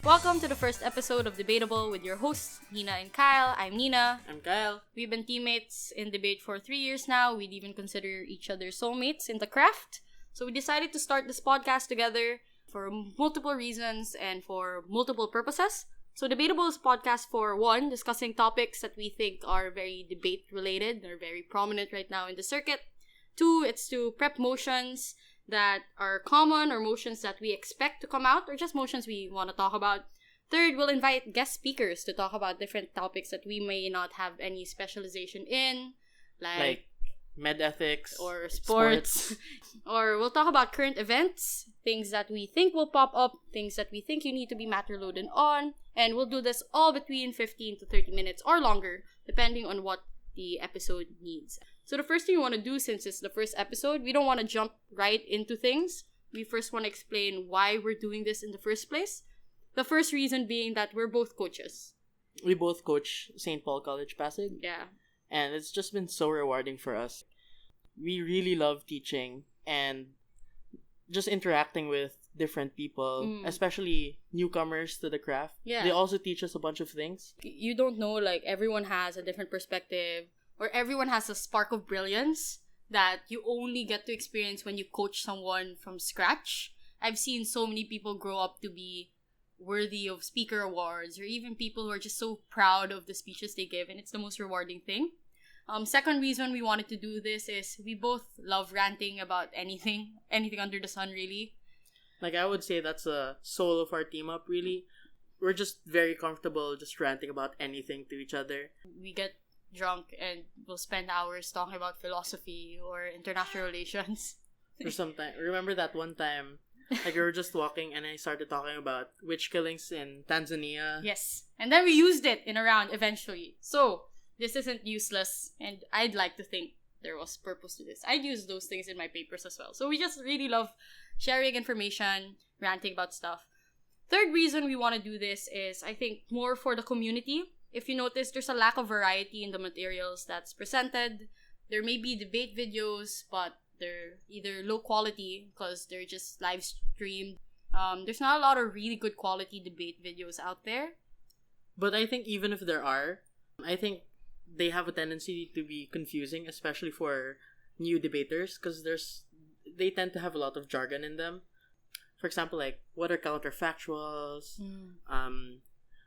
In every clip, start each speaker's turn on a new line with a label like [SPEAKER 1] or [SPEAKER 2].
[SPEAKER 1] Welcome to the first episode of Debatable with your hosts, Nina and Kyle. I'm Nina.
[SPEAKER 2] I'm Kyle.
[SPEAKER 1] We've been teammates in debate for 3 years now. We'd even consider each other soulmates in the craft. So we decided to start this podcast together for multiple reasons and for multiple purposes. So Debatable is a podcast for one, discussing topics that we think are very debate related. They're very prominent right now in the circuit. Two, it's to prep motions that are common or motions that we expect to come out or just motions we want to talk about. Third, we'll invite guest speakers to talk about different topics that we may not have any specialization in,
[SPEAKER 2] like med ethics
[SPEAKER 1] or sports. Or we'll talk about current events, things that we think will pop up, things that we think you need to be matter loaded on, and we'll do this all between 15 to 30 minutes or longer, depending on what the episode needs. So the first thing we want to do, since it's the first episode, we don't want to jump right into things. We first want to explain why we're doing this in the first place. The first reason being that we're both coaches.
[SPEAKER 2] We both coach St. Paul College Pasig.
[SPEAKER 1] Yeah.
[SPEAKER 2] And it's just been so rewarding for us. We really love teaching and just interacting with different people, especially newcomers to the craft.
[SPEAKER 1] Yeah.
[SPEAKER 2] They also teach us a bunch of things.
[SPEAKER 1] You don't know, like, everyone has a different perspective, or everyone has a spark of brilliance that you only get to experience when you coach someone from scratch. I've seen so many people grow up to be worthy of speaker awards, or even people who are just so proud of the speeches they give, and it's the most rewarding thing. Second reason we wanted to do this is we both love ranting about anything under the sun, really.
[SPEAKER 2] Like, I would say that's the soul of our team up, really. We're just very comfortable just ranting about anything to each other.
[SPEAKER 1] We get drunk and we'll spend hours talking about philosophy or international relations.
[SPEAKER 2] For some time. Remember that one time, like, we were just walking and I started talking about witch killings in Tanzania.
[SPEAKER 1] Yes. And then we used it in a round eventually. So, this isn't useless, and I'd like to think there was purpose to this. I'd use those things in my papers as well. So we just really love sharing information, ranting about stuff. Third reason we want to do this is, I think, more for the community. If you notice, there's a lack of variety in the materials that's presented. There may be debate videos, but they're either low quality because they're just live streamed. There's not a lot of really good quality debate videos out there.
[SPEAKER 2] But I think even if there are, I think they have a tendency to be confusing, especially for new debaters, because they tend to have a lot of jargon in them. For example, like, what are counterfactuals?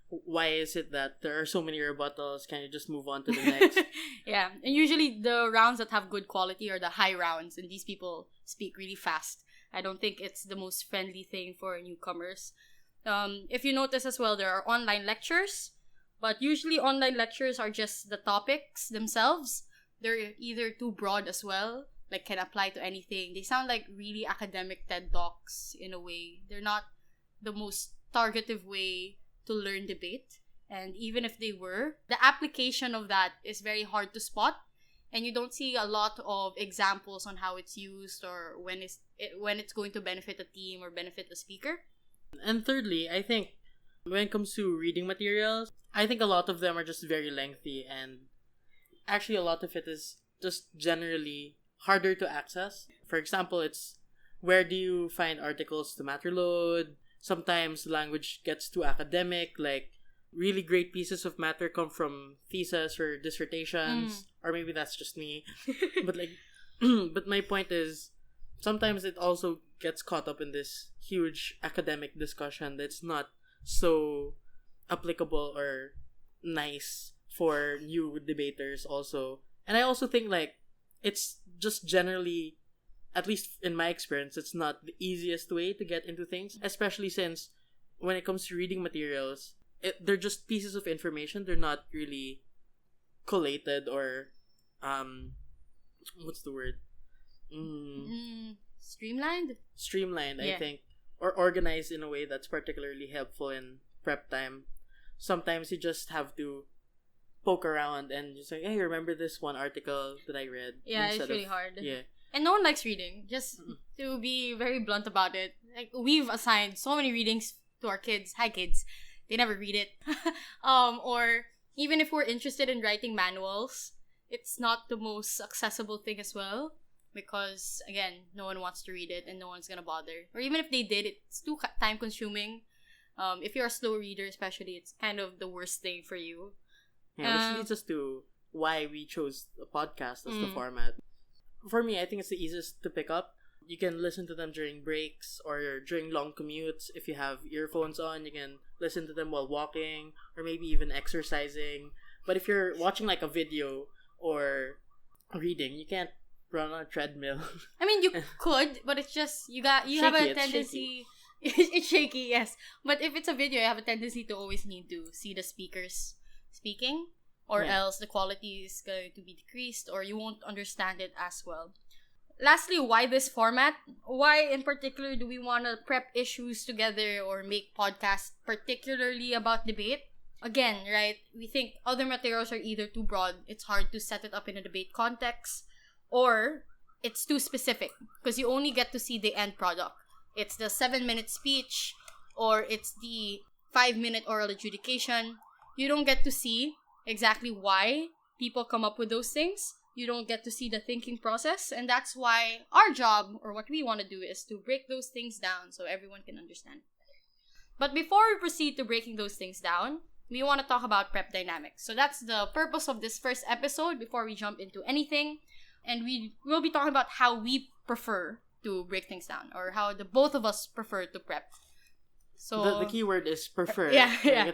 [SPEAKER 2] Why is it that there are so many rebuttals? Can you just move on to the next?
[SPEAKER 1] Yeah, and usually the rounds that have good quality are the high rounds, and these people speak really fast. I don't think it's the most friendly thing for newcomers. If you notice as well, there are online lectures, but usually online lectures are just the topics themselves. They're either too broad as well, like can apply to anything. They sound like really academic TED Talks in a way. They're not the most targeted way to learn debate. And even if they were, the application of that is very hard to spot. And you don't see a lot of examples on how it's used or when it's going to benefit a team or benefit a speaker.
[SPEAKER 2] And thirdly, I think when it comes to reading materials, I think a lot of them are just very lengthy, and actually a lot of it is just generally harder to access. For example, it's where do you find articles to matter load? Sometimes language gets too academic, like really great pieces of matter come from thesis or dissertations, or maybe that's just me. But like, but my point is, sometimes it also gets caught up in this huge academic discussion that's not so applicable or nice for new debaters also. And I also think, like, it's just generally, at least in my experience, it's not the easiest way to get into things, especially since when it comes to reading materials, they're just pieces of information. They're not really collated or what's the word?
[SPEAKER 1] Streamlined,
[SPEAKER 2] I think, or organized in a way that's particularly helpful in prep time. Sometimes you just have to poke around and just say, hey, remember this one article that I read?
[SPEAKER 1] Yeah, it's really hard.
[SPEAKER 2] Yeah.
[SPEAKER 1] And no one likes reading. Just to be very blunt about it, like, we've assigned so many readings to our kids. Hi, kids. They never read it. Or even if we're interested in writing manuals, it's not the most accessible thing as well. Because, again, no one wants to read it and no one's gonna bother. Or even if they did, it's too time-consuming. If you're a slow reader, especially, it's kind of the worst thing for you.
[SPEAKER 2] Yeah, which leads us to why we chose a podcast as the
[SPEAKER 1] Mm.
[SPEAKER 2] format. For me, I think it's the easiest to pick up. You can listen to them during breaks or during long commutes. If you have earphones on, you can listen to them while walking or maybe even exercising. But if you're watching like a video or reading, you can't run on a treadmill.
[SPEAKER 1] I mean, you could, but it's just you have
[SPEAKER 2] Shaky,
[SPEAKER 1] a
[SPEAKER 2] it's
[SPEAKER 1] tendency. It's shaky, yes. But if it's a video, you have a tendency to always need to see the speakers speaking, or
[SPEAKER 2] Yeah.
[SPEAKER 1] else the quality is going to be decreased, or you won't understand it as well. Lastly, why this format? Why in particular do we want to prep issues together or make podcasts particularly about debate? Again, right, we think other materials are either too broad, it's hard to set it up in a debate context, or it's too specific because you only get to see the end product. It's the 7-minute speech or it's the 5-minute oral adjudication. You don't get to see exactly why people come up with those things. You don't get to see the thinking process, and that's why our job, or what we want to do, is to break those things down so everyone can understand it better. But before we proceed to breaking those things down, we want to talk about prep dynamics. So that's the purpose of this first episode before we jump into anything. And we will be talking about how we prefer to break things down, or how the both of us prefer to prep. So
[SPEAKER 2] The key word is prefer.
[SPEAKER 1] Yeah,
[SPEAKER 2] Like,
[SPEAKER 1] yeah.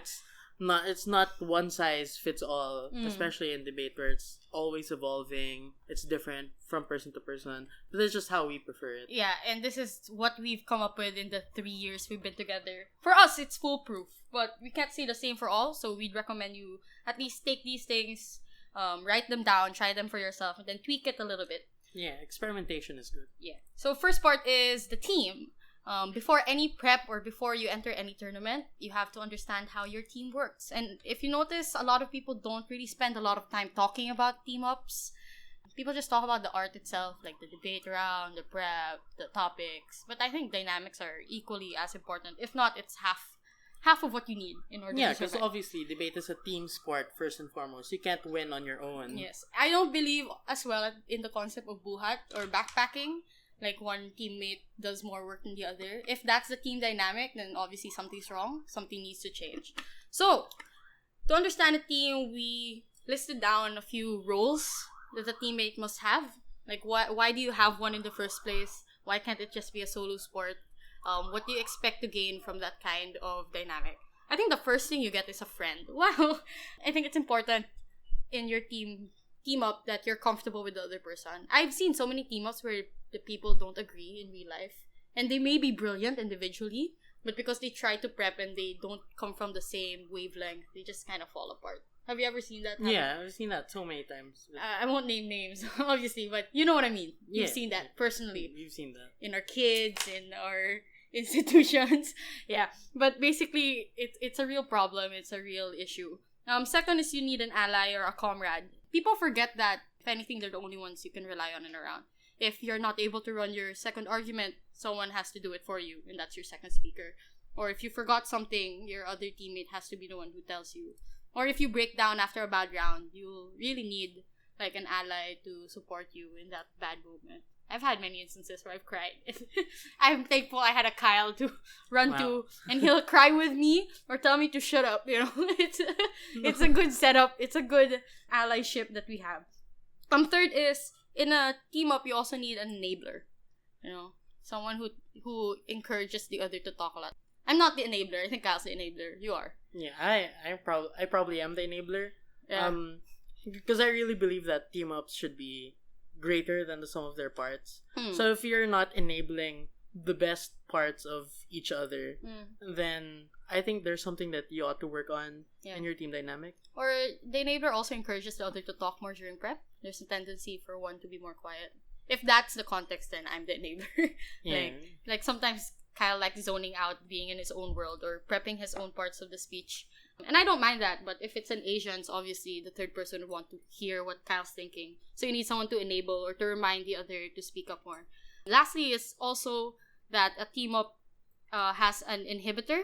[SPEAKER 2] It's not one size fits all,
[SPEAKER 1] Mm.
[SPEAKER 2] especially in debate where it's always evolving. It's different from person to person. But that's just how we prefer it.
[SPEAKER 1] Yeah, and this is what we've come up with in the 3 years we've been together. For us, it's foolproof, but we can't say the same for all, so we'd recommend you at least take these things, write them down, try them for yourself, and then tweak it a little bit.
[SPEAKER 2] Yeah, experimentation is good.
[SPEAKER 1] Yeah. So first part is the team. Before any prep or before you enter any tournament, you have to understand how your team works. And if you notice, a lot of people don't really spend a lot of time talking about team ups. People just talk about the art itself, like the debate round, the prep, the topics. But I think dynamics are equally as important. If not, it's half of what you need in order
[SPEAKER 2] Yeah,
[SPEAKER 1] to
[SPEAKER 2] because
[SPEAKER 1] survive.
[SPEAKER 2] obviously debate is a team sport first and foremost. You can't win on your own.
[SPEAKER 1] Yes. I don't believe as well in the concept of buhat or backpacking. Like one teammate does more work than the other. If that's the team dynamic, then obviously something's wrong. Something needs to change. So, to understand a team, we listed down a few roles that a teammate must have. Like, why do you have one in the first place? Why can't it just be a solo sport? What do you expect to gain from that kind of dynamic? I think the first thing you get is a friend. Wow. I think it's important in your team up that you're comfortable with the other person. I've seen so many team ups where the people don't agree in real life. And they may be brilliant individually, but because they try to prep and they don't come from the same wavelength, they just kind of fall apart. Have you ever seen that happen?
[SPEAKER 2] Yeah, I've seen that so many times.
[SPEAKER 1] I won't name names, obviously, but you know what I mean. You've
[SPEAKER 2] Yeah.
[SPEAKER 1] seen that personally.
[SPEAKER 2] You've seen that.
[SPEAKER 1] In our kids, in our institutions. Yeah. But basically, it's a real problem. It's a real issue. Second is you need an ally or a comrade. People forget that, if anything, they're the only ones you can rely on and around. If you're not able to run your second argument, someone has to do it for you, and that's your second speaker. Or if you forgot something, your other teammate has to be the one who tells you. Or if you break down after a bad round, you really need like an ally to support you in that bad moment. I've had many instances where I've cried. I'm thankful I had a Kyle to run to, and he'll cry with me or tell me to shut up. You know, it's a good setup. It's a good allyship that we have. Third is, in a team up, you also need an enabler. You know, someone who encourages the other to talk a lot. I'm not the enabler. I think Kyle's the enabler. You are.
[SPEAKER 2] Yeah, I probably am the enabler.
[SPEAKER 1] Yeah.
[SPEAKER 2] Because I really believe that team ups should be greater than the sum of their parts. So if you're not enabling the best parts of each other, then I think there's something that you ought to work on in your team dynamic.
[SPEAKER 1] Or the enabler also encourages the other to talk more during prep. There's a tendency for one to be more quiet. If that's the context, then I'm the enabler.
[SPEAKER 2] Yeah.
[SPEAKER 1] like sometimes Kyle likes zoning out, being in his own world, or prepping his own parts of the speech. And I don't mind that, but if it's an Asians, obviously the third person would want to hear what Kyle's thinking. So you need someone to enable or to remind the other to speak up more. Lastly is also that a team up has an inhibitor.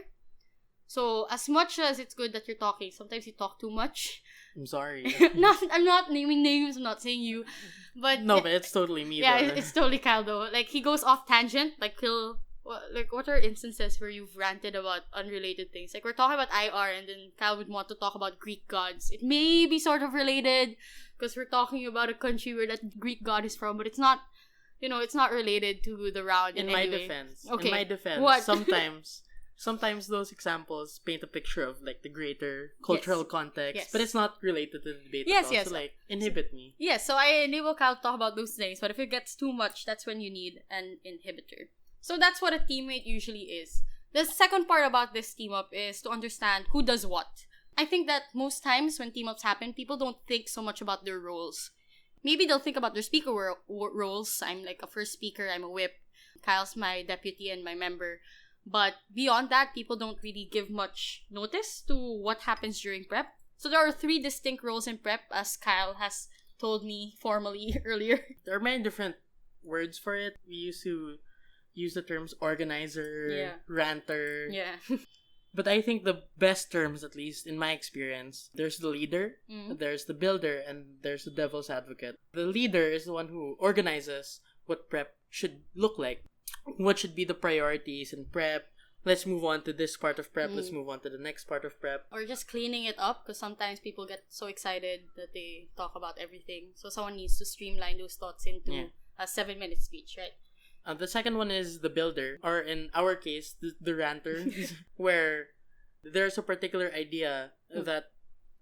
[SPEAKER 1] So as much as it's good that you're talking, sometimes you talk too much.
[SPEAKER 2] I'm sorry.
[SPEAKER 1] I'm not naming names, I'm not saying you. But
[SPEAKER 2] no, but it's totally me.
[SPEAKER 1] yeah,
[SPEAKER 2] though.
[SPEAKER 1] it's totally Kyle though. Like he goes off tangent, like he'll Well, like, what are instances where you've ranted about unrelated things? Like, we're talking about IR, and then Kyle would want to talk about Greek gods. It may be sort of related, because we're talking about a country where that Greek god is from, but it's not, it's not related to the round in any way. Okay.
[SPEAKER 2] In my defense,
[SPEAKER 1] What?
[SPEAKER 2] sometimes those examples paint a picture of like the greater cultural context,
[SPEAKER 1] Yes.
[SPEAKER 2] but it's not related to the debate
[SPEAKER 1] Yes,
[SPEAKER 2] at all.
[SPEAKER 1] yes.
[SPEAKER 2] So like, inhibit me.
[SPEAKER 1] Yes, so I enable Kyle to talk about those things, but if it gets too much, that's when you need an inhibitor. So that's what a teammate usually is. The second part about this team up is to understand who does what. I think that most times when team ups happen, people don't think so much about their roles. Maybe they'll think about their speaker roles. I'm like a first speaker, I'm a whip. Kyle's my deputy and my member. But beyond that, people don't really give much notice to what happens during prep. So there are 3 distinct roles in prep, as Kyle has told me formally earlier.
[SPEAKER 2] There are many different words for it. We used to use the terms organizer, ranter.
[SPEAKER 1] Yeah.
[SPEAKER 2] But I think the best terms, at least in my experience, there's the leader, there's the builder, and there's the devil's advocate. The leader is the one who organizes what prep should look like. What should be the priorities in prep? Let's move on to this part of prep. Let's move on to the next part of prep.
[SPEAKER 1] Or just cleaning it up, because sometimes people get so excited that they talk about everything. So someone needs to streamline those thoughts into a 7-minute speech, right?
[SPEAKER 2] The second one is the builder, or in our case, the ranter, where there's a particular idea that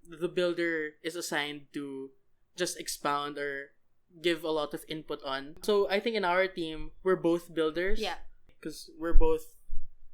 [SPEAKER 2] the builder is assigned to just expound or give a lot of input on. So I think in our team, we're both builders.
[SPEAKER 1] Yeah.
[SPEAKER 2] Because we're both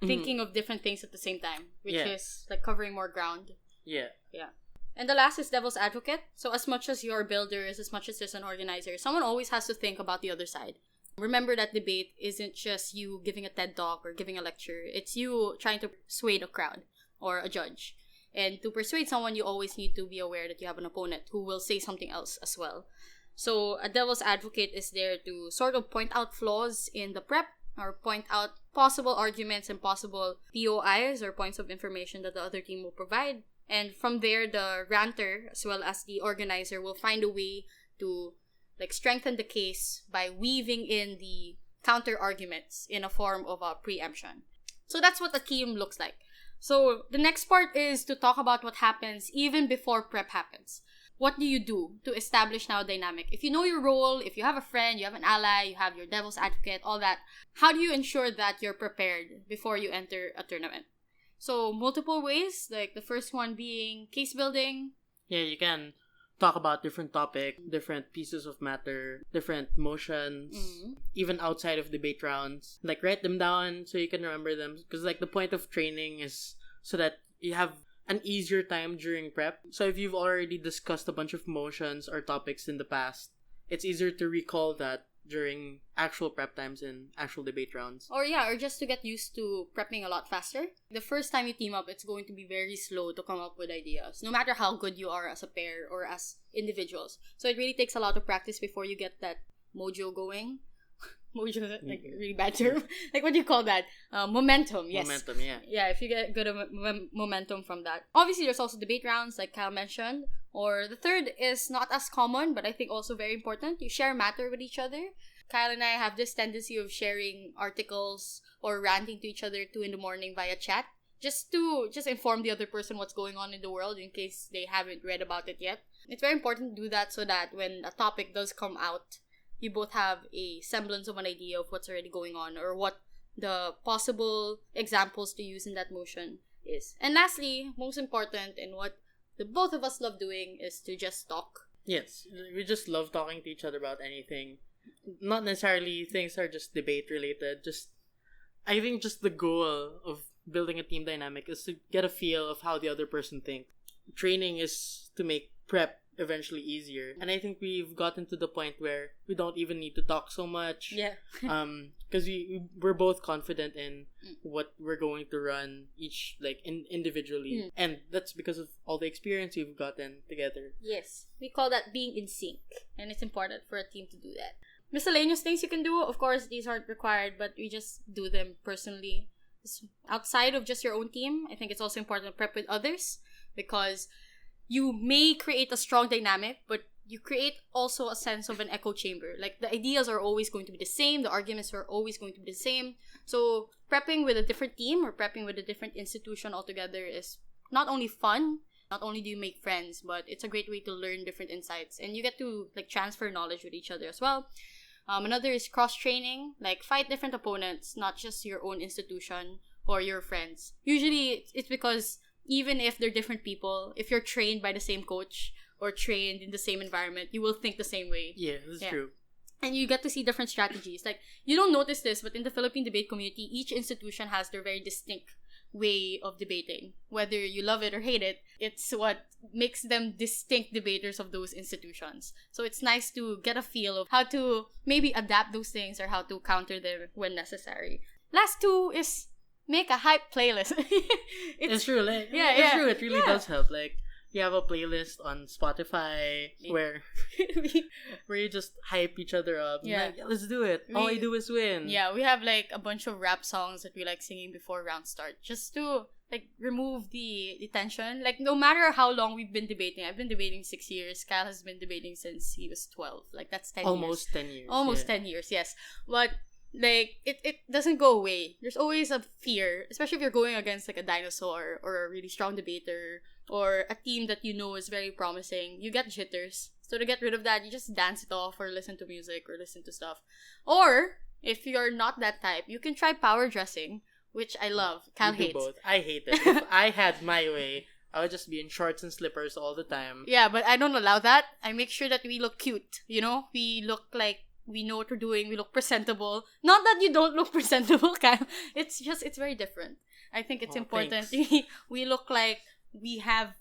[SPEAKER 1] thinking of different things at the same time, which
[SPEAKER 2] Yeah.
[SPEAKER 1] is like covering more ground.
[SPEAKER 2] Yeah.
[SPEAKER 1] Yeah. And the last is devil's advocate. So as much as you're builders, as much as there's an organizer, someone always has to think about the other side. Remember that debate isn't just you giving a TED talk or giving a lecture. It's you trying to persuade a crowd or a judge. And to persuade someone, you always need to be aware that you have an opponent who will say something else as well. So a devil's advocate is there to sort of point out flaws in the prep or point out possible arguments and possible POIs or points of information that the other team will provide. And from there, the ranter as well as the organizer will find a way to like strengthen the case by weaving in the counter arguments in a form of a preemption. So that's what a team looks like. So the next part is to talk about what happens even before prep happens. What do you do to establish now a dynamic? If you know your role, if you have a friend, you have an ally, you have your devil's advocate, all that, how do you ensure that you're prepared before you enter a tournament? So multiple ways, like the first one being case building.
[SPEAKER 2] Yeah, you can talk about different topics, different pieces of matter, different motions, even outside of debate rounds. Like, write them down so you can remember them. Because, like, the point of training is so that you have an easier time during prep. So if you've already discussed a bunch of motions or topics in the past, it's easier to recall that during actual prep times and actual debate rounds.
[SPEAKER 1] Or just to get used to prepping a lot faster. The first time you team up, it's going to be very slow to come up with ideas, no matter how good you are as a pair or as individuals. So it really takes a lot of practice before you get that mojo going. Mojo is like a really bad term. Like, what do you call that? Momentum, yes.
[SPEAKER 2] Momentum, yeah.
[SPEAKER 1] Yeah, if you get good momentum from that. Obviously, there's also debate rounds, like Kyle mentioned. Or the third is not as common, but I think also very important. You share matter with each other. Kyle and I have this tendency of sharing articles or ranting to each other 2 a.m. via chat. Just to inform the other person what's going on in the world in case they haven't read about it yet. It's very important to do that so that when a topic does come out, you both have a semblance of an idea of what's already going on or what the possible examples to use in that motion is. And lastly, most important, and what the both of us love doing, is to just talk.
[SPEAKER 2] Yes, we just love talking to each other about anything. Not necessarily things are just debate related. I think just the goal of building a team dynamic is to get a feel of how the other person thinks. Training is to make prep eventually easier. And I think we've gotten to the point where we don't even need to talk so much.
[SPEAKER 1] Yeah.
[SPEAKER 2] Because we're both confident in what we're going to run each, like, individually. And that's because of all the experience we've gotten together.
[SPEAKER 1] Yes. We call that being in sync. And it's important for a team to do that. Miscellaneous things you can do, of course, these aren't required, but we just do them personally. Outside of just your own team, I think it's also important to prep with others, because you may create a strong dynamic, but you create also a sense of an echo chamber. Like, the ideas are always going to be the same, the arguments are always going to be the same. So prepping with a different team or prepping with a different institution altogether is not only fun, not only do you make friends, but it's a great way to learn different insights, and you get to like transfer knowledge with each other as well. Another is cross training, like fight different opponents, not just your own institution or your friends. Usually it's because even if they're different people, if you're trained by the same coach or trained in the same environment, you will think the same way.
[SPEAKER 2] Yeah, that's true.
[SPEAKER 1] And you get to see different strategies. Like, you don't notice this, but in the Philippine debate community, each institution has their very distinct way of debating. Whether you love it or hate it, it's what makes them distinct debaters of those institutions. So it's nice to get a feel of how to maybe adapt those things or how to counter them when necessary. Last two is make a hype playlist.
[SPEAKER 2] It's true. Like,
[SPEAKER 1] Yeah,
[SPEAKER 2] it's
[SPEAKER 1] yeah.
[SPEAKER 2] true. It really
[SPEAKER 1] Yeah.
[SPEAKER 2] does help. Like, you have a playlist on Spotify where you just hype each other up.
[SPEAKER 1] Yeah.
[SPEAKER 2] Like, let's do it. All I do is win.
[SPEAKER 1] Yeah, we have like a bunch of rap songs that we like singing before rounds start, just to like remove the tension. Like, no matter how long we've been debating, I've been debating 6 years. Kyle has been debating since he was 12. Like, that's 10
[SPEAKER 2] Almost
[SPEAKER 1] years.
[SPEAKER 2] 10 years.
[SPEAKER 1] Almost
[SPEAKER 2] yeah.
[SPEAKER 1] 10 years, yes. But like, it doesn't go away. There's always a fear, especially if you're going against like a dinosaur or a really strong debater or a team that you know is very promising. You get jitters. So to get rid of that, you just dance it off or listen to music or listen to stuff. Or if you're not that type, you can try power dressing, which I love. Kyle
[SPEAKER 2] We do
[SPEAKER 1] hates.
[SPEAKER 2] both. I hate it. If I had my way, I would just be in shorts and slippers all the time.
[SPEAKER 1] Yeah, but I don't allow that. I make sure that we look cute, you know? We look like we know what we're doing. We look presentable. Not that you don't look presentable, Kyle. It's just, it's very different. I think it's important. We look like we have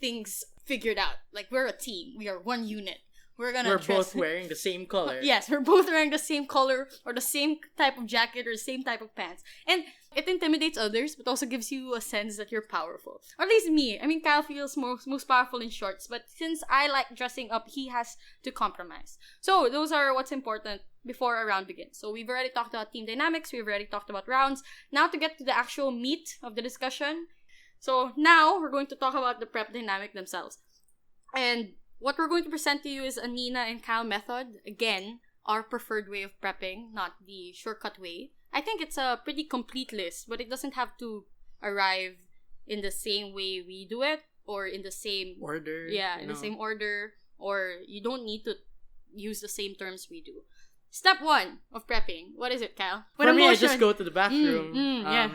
[SPEAKER 1] things figured out. Like, we're a team. We are one unit. We're
[SPEAKER 2] both wearing the same color.
[SPEAKER 1] Yes, we're both wearing the same color or the same type of jacket or the same type of pants. And it intimidates others, but also gives you a sense that you're powerful. Or at least me. I mean, Kyle feels most powerful in shorts, but since I like dressing up, he has to compromise. So those are what's important before a round begins. So we've already talked about team dynamics, we've already talked about rounds. Now to get to the actual meat of the discussion. So now we're going to talk about the prep dynamic themselves. And what we're going to present to you is a Nina and Kyle method. Again, our preferred way of prepping, not the shortcut way. I think it's a pretty complete list, but it doesn't have to arrive in the same way we do it or in the same
[SPEAKER 2] order.
[SPEAKER 1] Yeah, in the same order, or you don't need to use the same terms we do. Step 1 of prepping. What is it, Kyle?
[SPEAKER 2] For me, I just go to the bathroom.
[SPEAKER 1] Yeah.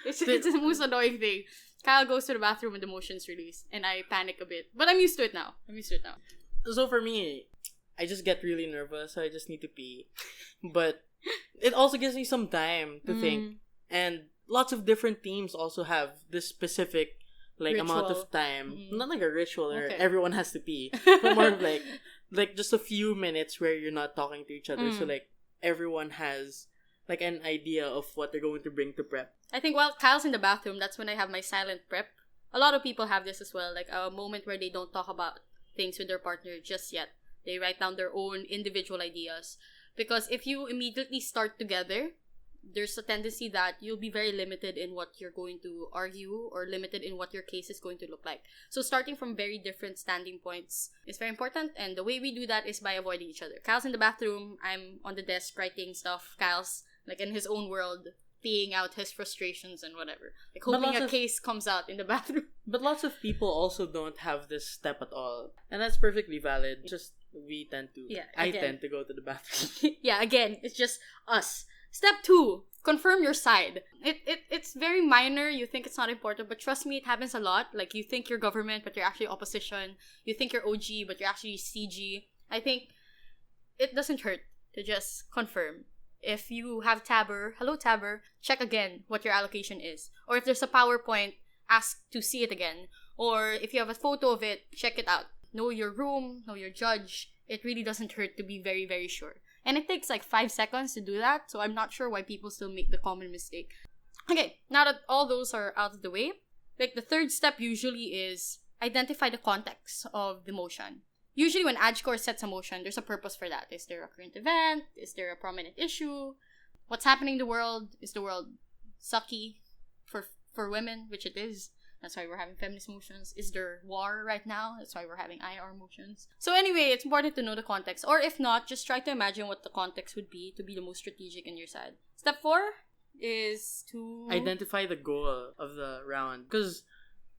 [SPEAKER 1] It's the most annoying thing. Kyle goes to the bathroom when the motion's released, and I panic a bit. But I'm used to it now.
[SPEAKER 2] So for me, I just get really nervous, so I just need to pee. But it also gives me some time to think. And lots of different teams also have this specific amount of time. Not like a ritual where everyone has to pee. But more of like just a few minutes where you're not talking to each other. So like everyone has like an idea of what they're going to bring to prep.
[SPEAKER 1] I think while Kyle's in the bathroom, that's when I have my silent prep. A lot of people have this as well, like a moment where they don't talk about things with their partner just yet. They write down their own individual ideas. Because if you immediately start together, there's a tendency that you'll be very limited in what you're going to argue or limited in what your case is going to look like. So starting from very different standing points is very important, and the way we do that is by avoiding each other. Kyle's in the bathroom, I'm on the desk writing stuff. Kyle's like in his own world, peeing out his frustrations and whatever. Like hoping a case comes out in the bathroom.
[SPEAKER 2] But lots of people also don't have this step at all. And that's perfectly valid. Just we tend to. Yeah, I tend to go to the bathroom.
[SPEAKER 1] Yeah, again, it's just us. Step 2, confirm your side. It's very minor. You think it's not important, but trust me, it happens a lot. Like, you think you're government, but you're actually opposition. You think you're OG, but you're actually CG. I think it doesn't hurt to just confirm. If you have Tabber, hello Tabber, check again what your allocation is. Or if there's a PowerPoint, ask to see it again. Or if you have a photo of it, check it out. Know your room, know your judge. It really doesn't hurt to be very, very sure. And it takes like 5 seconds to do that, so I'm not sure why people still make the common mistake. Okay, now that all those are out of the way, like the third step usually is identify the context of the motion. Usually when AdScore sets a motion, there's a purpose for that. Is there a current event? Is there a prominent issue? What's happening in the world? Is the world sucky for women, which it is? That's why we're having feminist motions. Is there war right now? That's why we're having IR motions. So anyway, it's important to know the context. Or if not, just try to imagine what the context would be to be the most strategic in your side. Step 4 is to...
[SPEAKER 2] identify the goal of the round. Because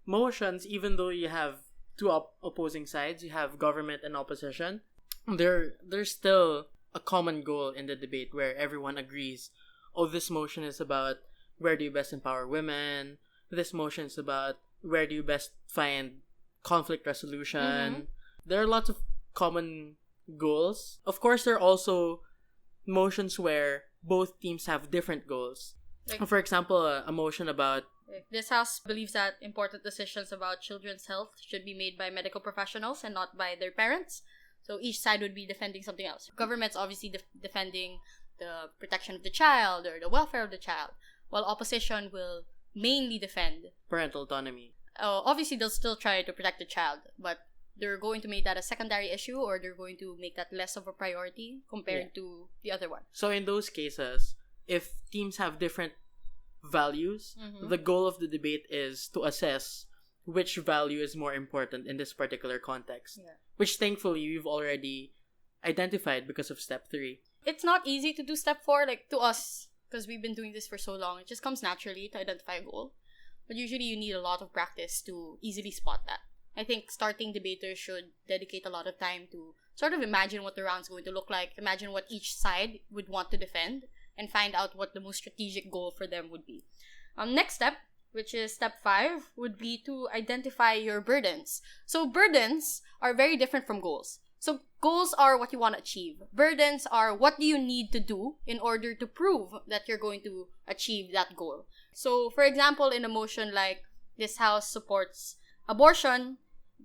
[SPEAKER 2] motions, even though you have two opposing sides, you have government and opposition, there's still a common goal in the debate where everyone agrees, oh, this motion is about where do you best empower women, this motion is about where do you best find conflict resolution. There are lots of common goals. Of course, there are also motions where both teams have different goals.
[SPEAKER 1] Like,
[SPEAKER 2] for example, a motion about...
[SPEAKER 1] this house believes that important decisions about children's health should be made by medical professionals and not by their parents. So each side would be defending something else. Government's obviously defending the protection of the child or the welfare of the child, while opposition will mainly defend
[SPEAKER 2] parental autonomy.
[SPEAKER 1] Obviously, they'll still try to protect the child, but they're going to make that a secondary issue, or they're going to make that less of a priority compared to the other one.
[SPEAKER 2] So in those cases, if teams have different values, the goal of the debate is to assess which value is more important in this particular context, which thankfully we've already identified because of step 3.
[SPEAKER 1] It's not easy to do step 4, like to us, because we've been doing this for so long. It just comes naturally to identify a goal. But usually you need a lot of practice to easily spot that. I think starting debaters should dedicate a lot of time to sort of imagine what the round's going to look like, imagine what each side would want to defend, and find out what the most strategic goal for them would be. Next step, which is step 5, would be to identify your burdens. So burdens are very different from goals. So goals are what you want to achieve. Burdens are what do you need to do in order to prove that you're going to achieve that goal. So for example, in a motion like this house supports abortion,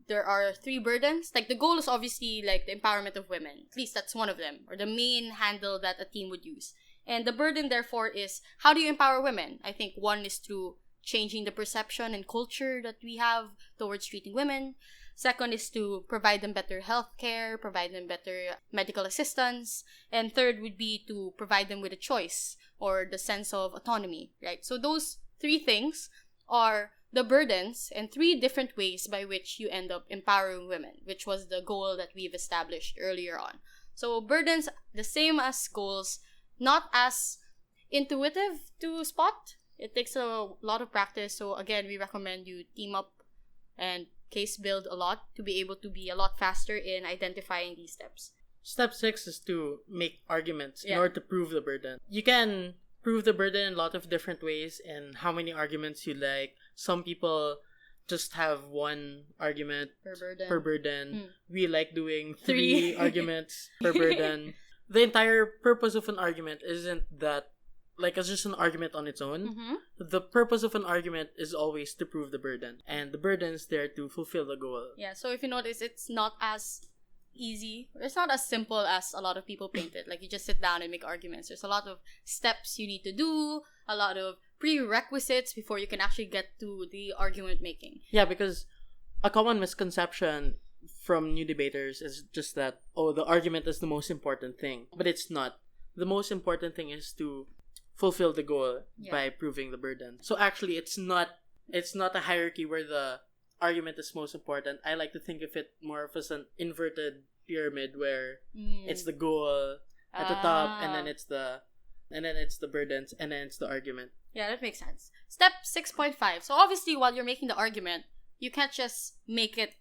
[SPEAKER 1] there are 3 burdens. Like the goal is obviously like the empowerment of women. At least that's one of them, or the main handle that a team would use. And the burden therefore is, how do you empower women? I think one is through changing the perception and culture that we have towards treating women. Second is to provide them better health care, provide them better medical assistance. And third would be to provide them with a choice or the sense of autonomy, right? So those 3 things are the burdens and 3 different ways by which you end up empowering women, which was the goal that we've established earlier on. So burdens, the same as goals, not as intuitive to spot. It takes a lot of practice. So again, we recommend you team up and case build a lot to be able to be a lot faster in identifying these steps.
[SPEAKER 2] Step 6 is to make arguments in order to prove the burden. You can prove the burden in a lot of different ways and how many arguments you like. Some people just have 1 argument per burden. We like doing 3 arguments per burden. The entire purpose of an argument isn't that, like, it's just an argument on its own. The purpose of an argument is always to prove the burden. And the burden is there to fulfill the goal.
[SPEAKER 1] Yeah, so if you notice, it's not as easy. It's not as simple as a lot of people paint it. Like, you just sit down and make arguments. There's a lot of steps you need to do, a lot of prerequisites before you can actually get to the argument making.
[SPEAKER 2] Yeah, because a common misconception from new debaters is just that, oh, the argument is the most important thing. But it's not. The most important thing is to fulfill the goal by proving the burden. So actually, it's not a hierarchy where the argument is most important. I like to think of it more of as an inverted pyramid where it's the goal at the top, and then it's the burdens, and then it's the argument.
[SPEAKER 1] Yeah, that makes sense. Step 6.5. So obviously, while you're making the argument, you can't just make it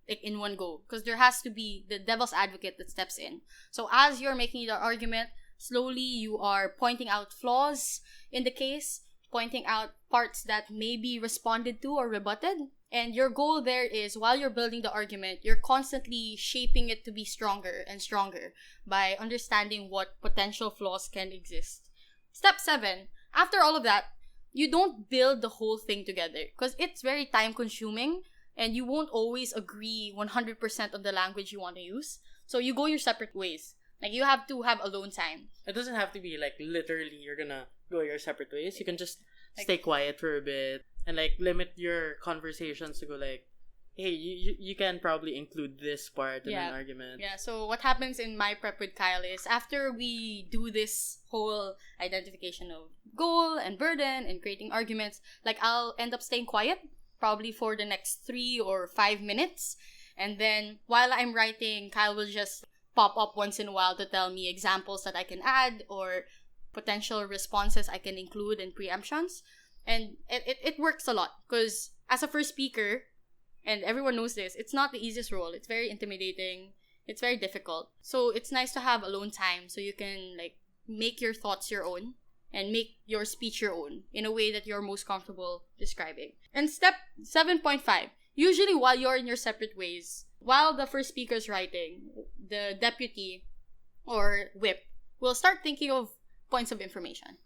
[SPEAKER 1] in one go, because there has to be the devil's advocate that steps in. So as you're making the argument, slowly you are pointing out flaws in the case, pointing out parts that may be responded to or rebutted. And your goal there is, while you're building the argument, you're constantly shaping it to be stronger and stronger by understanding what potential flaws can exist. Step 7. After all of that, you don't build the whole thing together because it's very time consuming and you won't always agree 100% on the language you want to use. So you go your separate ways. Like, you have to have alone time.
[SPEAKER 2] It doesn't have to be like literally you're gonna go your separate ways. You can just stay quiet for a bit and like limit your conversations to go like, hey, you can probably include this part in an argument.
[SPEAKER 1] Yeah, so what happens in my prep with Kyle is after we do this whole identification of goal and burden and creating arguments, like I'll end up staying quiet probably for the next 3 or 5 minutes. And then while I'm writing, Kyle will just pop up once in a while to tell me examples that I can add or potential responses I can include and preemptions. And it works a lot because as a first speaker, and everyone knows this, it's not the easiest role. It's very intimidating. It's very difficult. So it's nice to have alone time so you can like make your thoughts your own and make your speech your own in a way that you're most comfortable describing. And step 7.5, usually while you're in your separate ways, while the first speaker is writing, the deputy or whip will start thinking of points of information.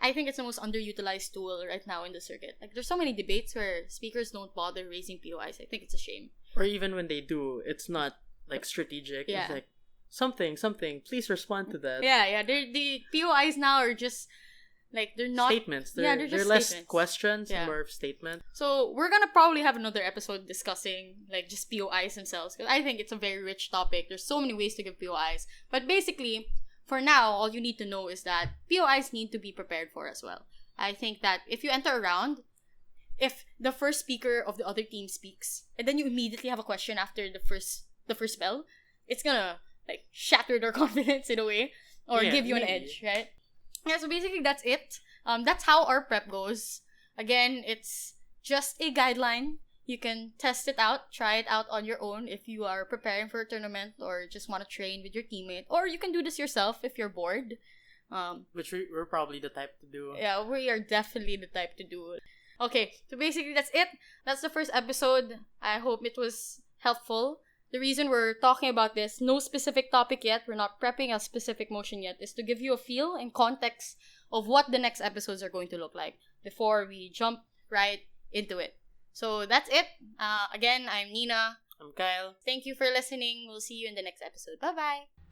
[SPEAKER 1] I think it's the most underutilized tool right now in the circuit. Like, there's so many debates where speakers don't bother raising POIs. I think it's a shame.
[SPEAKER 2] Or even when they do, it's not like strategic.
[SPEAKER 1] Yeah.
[SPEAKER 2] It's like something. Please respond to that.
[SPEAKER 1] Yeah. The POIs now are just like they're not
[SPEAKER 2] statements. They're
[SPEAKER 1] just
[SPEAKER 2] less
[SPEAKER 1] statements.
[SPEAKER 2] questions,
[SPEAKER 1] Yeah.
[SPEAKER 2] more of statements.
[SPEAKER 1] So we're gonna probably have another episode discussing like just POIs themselves because I think it's a very rich topic. There's so many ways to give POIs, but basically, for now, all you need to know is that POIs need to be prepared for as well. I think that if you enter a round, if the first speaker of the other team speaks, and then you immediately have a question after the first spell, it's gonna like shatter their confidence in a way or give you an edge, right? Yeah, so basically that's it. That's how our prep goes. Again, it's just a guideline. You can test it out, try it out on your own if you are preparing for a tournament or just want to train with your teammate. Or you can do this yourself if you're bored.
[SPEAKER 2] Which we're probably the type to do.
[SPEAKER 1] Yeah, we are definitely the type to do it. Okay, so basically that's it. That's the first episode. I hope it was helpful. The reason we're talking about this, no specific topic yet, we're not prepping a specific motion yet, is to give you a feel and context of what the next episodes are going to look like before we jump right into it. So that's it. Again, I'm Nina.
[SPEAKER 2] I'm Kyle.
[SPEAKER 1] Thank you for listening. We'll see you in the next episode. Bye-bye.